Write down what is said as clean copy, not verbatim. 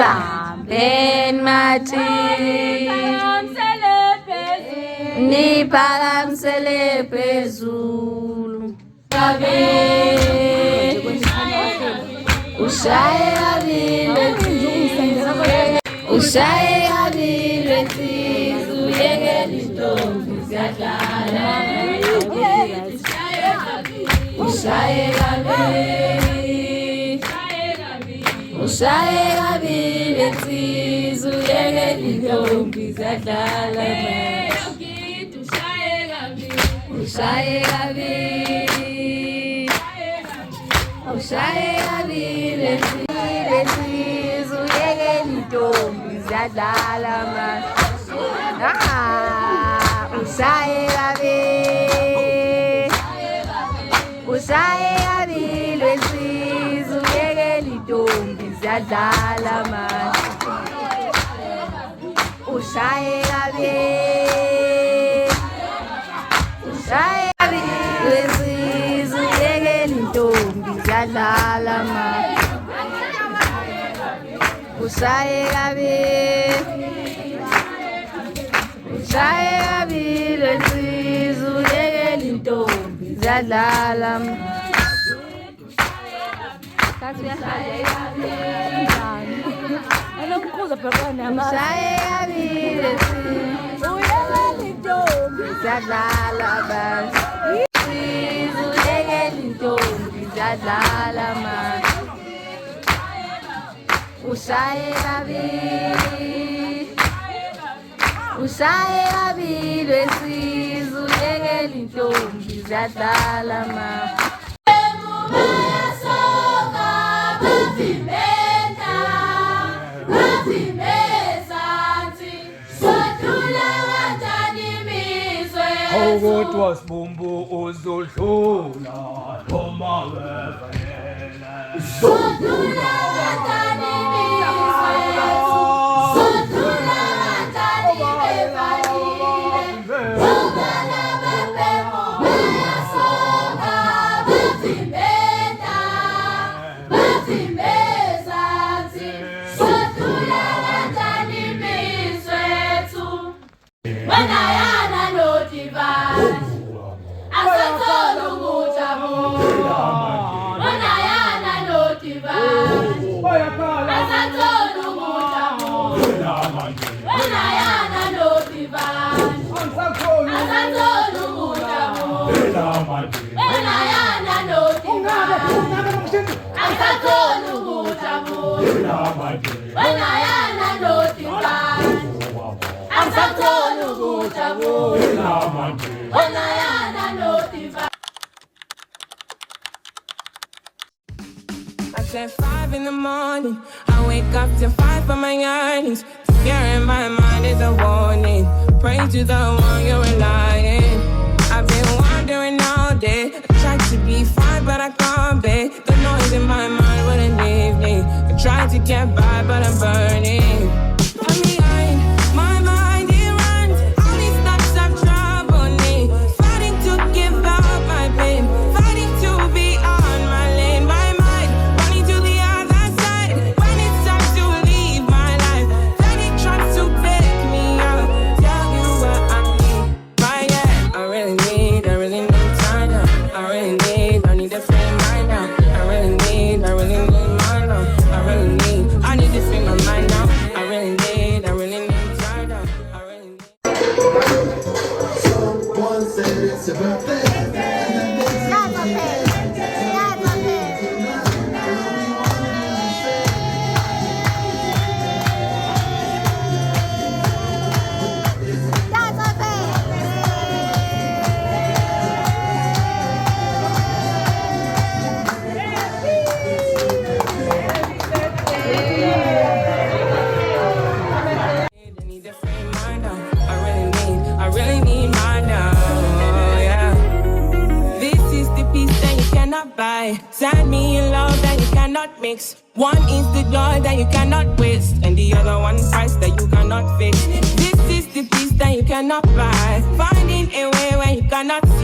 nibamben mathi niphakamsele phezulu ushaye kabili ushaye kabili uyekela intombi ziyadlala ushaye kabili ushaye kabili uyekela intombi ziyadlala ushaye kabili ushaye kabili uyekela intombi ziyadlala ushaye kabili ushaye kabili uyekela intombi ziyadlala ushaye kabili ushaye kabili uyekela intombi ziyadlala ushaye kabili ushaye kabili uyekela intombi ziyadlala ushaye kabili uyekela intombi ziyadlala uyekela intombi ziyadlala ushaye kabili ushaye kabili uyekela intombi ziyadlala Kodwa sibumbu uzodlula noma wefanele sodlula kanjani bizwe sodlula kanjani befanile sodlula bebemo bayasoka bazimbeta bazimbezansi sodlula kanjani bizwethu wena yana notivani asathola ukujabula wena yana notivani asathola ukujabula wena yana notivani asathola ukujabula wena yana notivani asathola ukujabula wena yana notivani asathola ukujabula wena yana notivani. I said 5 in the morning, I wake up to 5 for my earnings. Fear in my mind is a warning. Pray to the one you're relying. I've been wandering all day. I tried to be fine, but I can't be. The noise in my mind wouldn't leave me. I tried to get by, but I'm burning. I'm behind, my mind it runs. All these thoughts have troubled me. Fighting to give up my pain. Fighting to be on my lane. My mind running to the other side. When it's time to leave my life, then it tries to take me out. Tell you what I need. Right, yeah, I really need time now. I need to free mind now. I really need my now. I need to free my mind now. I really need time now. I really need. Someone said it's a birthday. I really need mine now, yeah. This is the peace that you cannot buy. Send me a love that you cannot mix. One is the joy that you cannot waste, and the other one price that you cannot fix. This is the peace that you cannot buy. Finding a way where you cannot see.